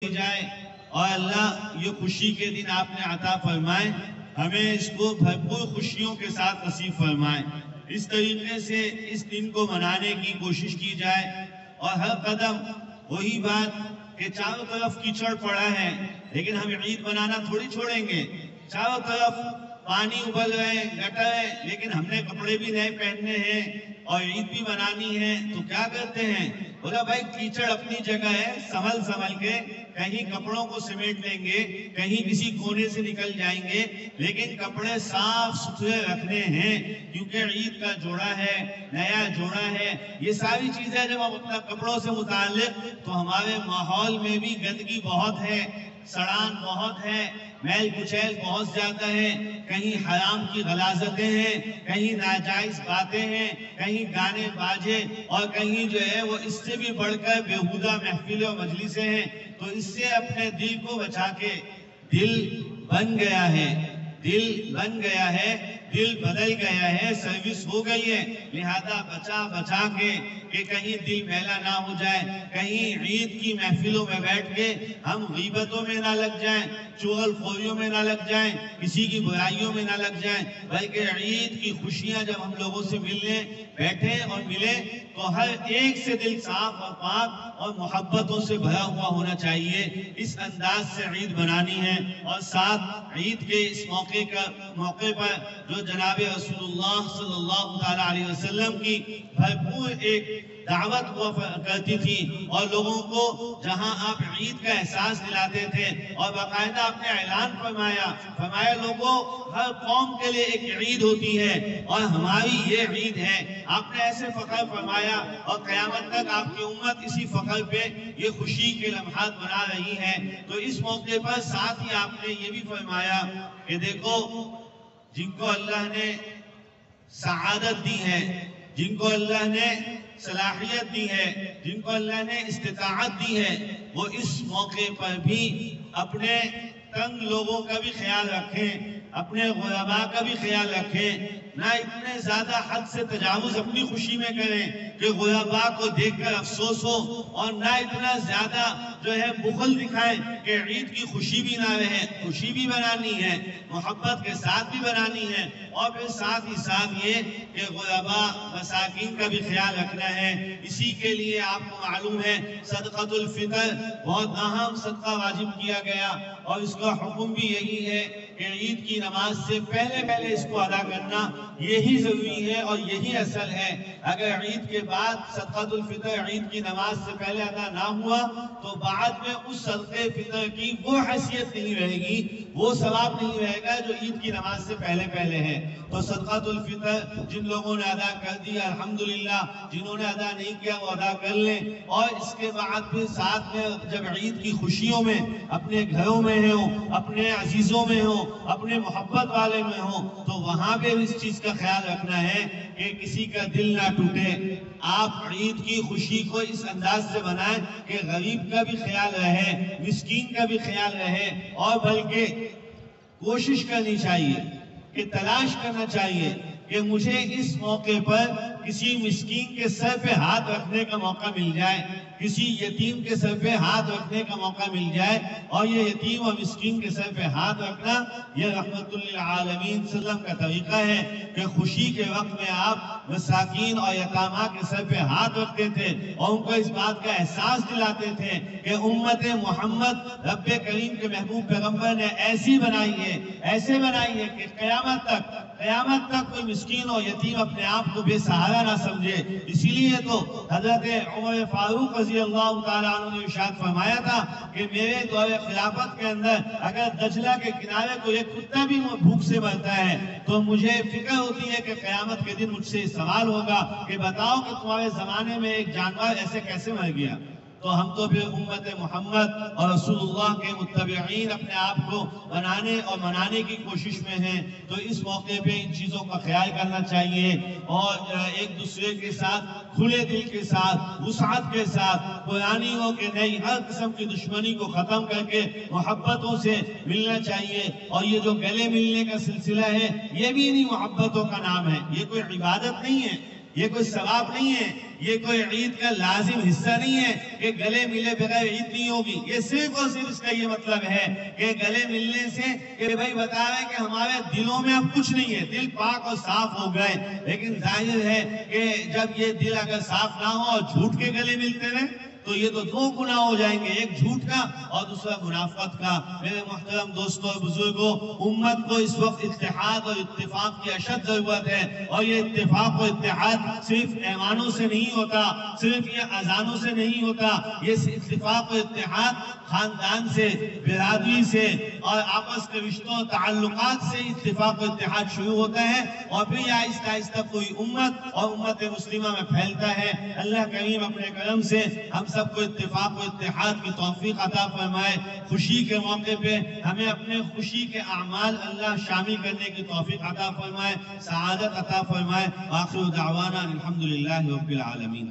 جائے اور اللہ یہ خوشی کے دن آپ نے عطا فرمائے، ہمیں اس کو بھرپور خوشیوں کے ساتھ نصیب فرمائے۔ اس طریقے سے اس دن کو منانے کی کوشش کی جائے اور ہر قدم وہی بات کہ چاروں طرف کیچڑ پڑا ہے لیکن ہم عید منانا تھوڑی چھوڑیں گے۔ چاروں طرف پانی ابل رہے ہیں، گٹر ہے، لیکن ہم نے کپڑے بھی نئے پہننے ہیں اور عید بھی منانی ہے تو کیا کرتے ہیں؟ بولا بھائی کیچڑ اپنی جگہ ہے، سنبھل کے کہیں کپڑوں کو سمیٹ لیں گے، کہیں کسی کونے سے نکل جائیں گے، لیکن کپڑے صاف ستھرے رکھنے ہیں کیونکہ عید کا جوڑا ہے، نیا جوڑا ہے۔ یہ ساری چیزیں جب ہم اپنا کپڑوں سے متعلق تو ہمارے ماحول میں بھی گندگی بہت ہے، سڑان بہت ہے، میل کچیل بہت زیادہ ہے، کہیں حرام کی غلاظتیں ہیں، کہیں ناجائز باتیں ہیں، کہیں گانے باجے اور کہیں جو ہے وہ اس سے بھی بڑھ کر بیہودہ محفلیں اور مجلسیں ہیں۔ تو اس سے اپنے دل کو بچا کے، دل بن گیا ہے، دل بدل گیا ہے، سروس ہو گئی ہے، لہذا بچا کے کہ کہیں دل میلا نہ ہو جائے، کہیں عید کی محفلوں میں بیٹھ کے ہم غیبتوں میں نہ لگ جائیں، چغل خوریوں میں نہ لگ جائیں، کسی کی برائیوں میں نہ لگ جائیں، بلکہ عید کی خوشیاں جب ہم لوگوں سے ملنے بیٹھے اور ملے تو ہر ایک سے دل صاف اور پاک اور محبتوں سے بھرا ہوا ہونا چاہیے۔ اس انداز سے عید منانی ہے اور ساتھ عید کے اس موقع پر جو جناب رسول اللہ صلی اللہ علیہ وسلم کی بھرپور ایک دعوت ہوا کرتی تھی اور لوگوں کو جہاں آپ عید کا احساس دلاتے تھے اور باقاعدہ آپ نے اعلان فرمایا لوگوں ہر قوم کے لیے ایک عید ہوتی ہے اور ہماری یہ عید ہے۔ آپ نے ایسے فخر فرمایا اور قیامت تک آپ کی امت اسی فخر پہ یہ خوشی کے لمحات بنا رہی ہے۔ تو اس موقع پر ساتھ ہی آپ نے یہ بھی فرمایا کہ دیکھو جن کو اللہ نے سعادت دی ہے، جن کو اللہ نے صلاحیت دی ہے، جن کو اللہ نے استطاعت دی ہے، وہ اس موقع پر بھی اپنے تنگ لوگوں کا بھی خیال رکھیں، اپنے غرباء کا بھی خیال رکھیں، نہ اتنے زیادہ حد سے تجاوز اپنی خوشی میں کریں کہ غرباء کو دیکھ کر افسوس ہو، اور نہ اتنا زیادہ جو ہے بخل دکھائیں کہ عید کی خوشی بھی نہ رہے۔ خوشی بھی بنانی ہے، محبت کے ساتھ بھی بنانی ہے، اور پھر ساتھ ہی ساتھ یہ کہ غرباء مساکین کا بھی خیال رکھنا ہے۔ اسی کے لیے آپ کو معلوم ہے صدقۃ الفطر بہت اہم صدقہ واجب کیا گیا اور اس کا حکم بھی یہی ہے کہ عید کی نماز سے پہلے اس کو ادا کرنا یہی ضروری ہے اور یہی اصل ہے۔ اگر عید کے بعد صدقۃ الفطر عید کی نماز سے پہلے ادا نہ ہوا تو بعد میں اس صدقہ فطر کی وہ حیثیت نہیں رہے گی، وہ ثواب نہیں رہے گا جو عید کی نماز سے پہلے ہے۔ تو صدقۃ الفطر جن لوگوں نے ادا کر دیا الحمدللہ، جنہوں نے ادا نہیں کیا وہ ادا کر لیں، اور اس کے بعد پھر ساتھ میں جب عید کی خوشیوں میں اپنے گھروں میں ہوں، اپنے عزیزوں میں ہوں، اپنے محبت والے میں ہوں، تو وہاں پہ اس چیز کا خیال رکھنا ہے کہ کسی کا دل نہ ٹوٹے۔ آپ عید کی خوشی کو اس انداز سے بنائیں کہ غریب کا بھی خیال رہے، مسکین کا بھی خیال رہے، اور بلکہ کوشش کرنی چاہیے کہ تلاش کرنا چاہیے کہ مجھے اس موقع پر کسی مسکین کے سر پہ ہاتھ رکھنے کا موقع مل جائے، کسی یتیم کے سر پہ ہاتھ رکھنے کا موقع مل جائے، اور یہ یتیم اور مسکین کے سر پہ ہاتھ رکھنا یہ رحمت للعالمین صلی اللہ علیہ وسلم کا طریقہ ہے کہ خوشی کے وقت میں آپ مساکین اور یتامہ کے سر پہ ہاتھ رکھتے تھے اور ان کو اس بات کا احساس دلاتے تھے کہ امت محمد رب کریم کے محبوب پیغمبر نے ایسی بنائی ہے کہ قیامت تک کوئی مسکین اور یتیم اپنے آپ کو بے سہارا نہ سمجھے۔ اسی لیے تو حضرت عمر فاروق رضی اللہ تعالیٰ عنہ نے ارشاد فرمایا تھا کہ میرے دور خلافت کے اندر اگر دجلہ کے کنارے کو ایک کتا بھی بھوک سے مرتا ہے تو مجھے فکر ہوتی ہے کہ قیامت کے دن مجھ سے سوال ہوگا کہ بتاؤ کہ تمہارے زمانے میں ایک جانور ایسے کیسے مر گیا۔ تو ہم تو پھر امت محمد اور رسول اللہ کے متبعین اپنے آپ کو بنانے اور منانے کی کوشش میں ہیں۔ تو اس موقع پہ ان چیزوں کا خیال کرنا چاہیے اور ایک دوسرے کے ساتھ کھلے دل کے ساتھ، وسعت کے ساتھ، پرانی ہو کہ نئی، ہر قسم کی دشمنی کو ختم کر کے محبتوں سے ملنا چاہیے۔ اور یہ جو گلے ملنے کا سلسلہ ہے یہ بھی انہی محبتوں کا نام ہے، یہ کوئی عبادت نہیں ہے، یہ کوئی ثواب نہیں ہے، یہ کوئی عید کا لازم حصہ نہیں ہے کہ گلے ملے بغیر عید نہیں ہوگی۔ یہ صرف اور صرف اس کا یہ مطلب ہے کہ گلے ملنے سے کہ بھائی بتاوے کہ ہمارے دلوں میں اب کچھ نہیں ہے، دل پاک اور صاف ہو گئے۔ لیکن ظاہر ہے کہ جب یہ دل اگر صاف نہ ہو اور جھوٹ کے گلے ملتے رہے تو یہ تو دو گناہ ہو جائیں گے، ایک جھوٹ کا اور دوسرا منافقت کا۔ میرے محترم دوستوں اور بزرگوں، امت کو اس وقت اتحاد اور اتفاق کی اشد ضرورت ہے، اور یہ اتفاق اور اتحاد صرف ایوانوں سے نہیں ہوتا، صرف یہ اذانوں سے نہیں ہوتا، یہ اتفاق اور اتحاد خاندان سے، برادری سے اور آپس کے رشتوں اور تعلقات سے اتفاق و اتحاد شروع ہوتا ہے، اور پھر یہ آہستہ آہستہ پوری امت اور امت مسلمہ میں پھیلتا ہے۔ اللہ کریم اپنے کرم سے ہم سب کو اتفاق و اتحاد کی توفیق عطا فرمائے۔ خوشی کے موقع پہ ہمیں اپنے خوشی کے اعمال اللہ شامل کرنے کی توفیق عطا فرمائے، سعادت عطا فرمائے۔ آخر دعوانا الحمدللہ رب العالمین۔